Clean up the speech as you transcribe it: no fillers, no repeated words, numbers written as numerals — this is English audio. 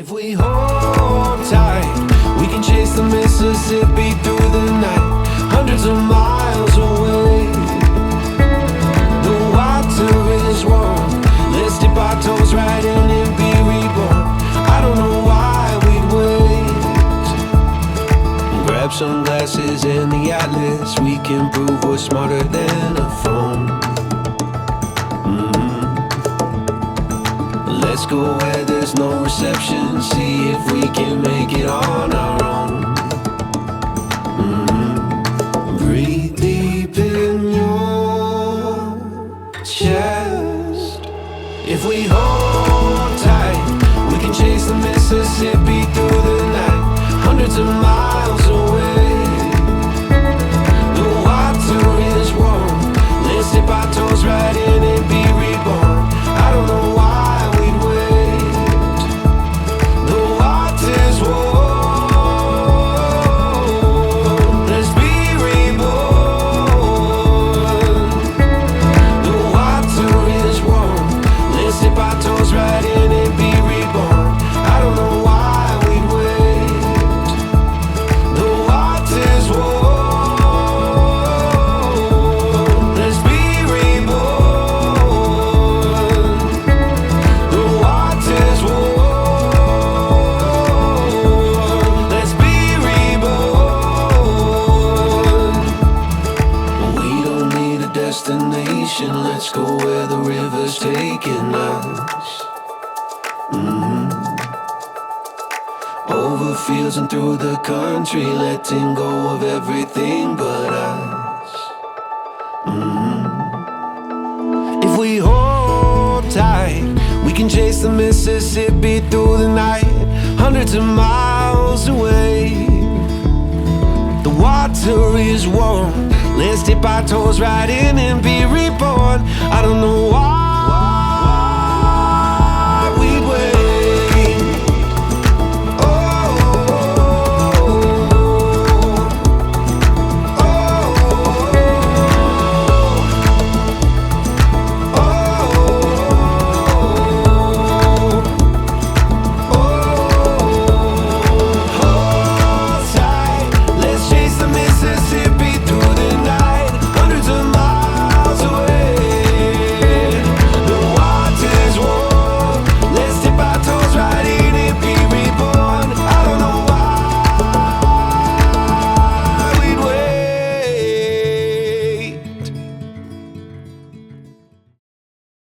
If we hold tight, we can chase the Mississippi through the night, hundreds of miles away. The water is warm, let's dip our toes right in and be reborn. I don't know why we'd wait. Grab sunglasses and the atlas, we can prove we're smarter than a phone. Let's go where there's no reception, see if we can make it on our own. Breathe deep in your chest. If we hold tight, we can chase the Mississippi through the night, hundreds of miles away. The water is warm, let's dip our toes right in and be reborn. I don't know why. Let's go where the river's taking us. Over fields and through the country, letting go of everything but us. If we hold tight, we can chase the Mississippi through the night, hundreds of miles away. The water is warm, let's dip our toes right in and be reborn. I don't know why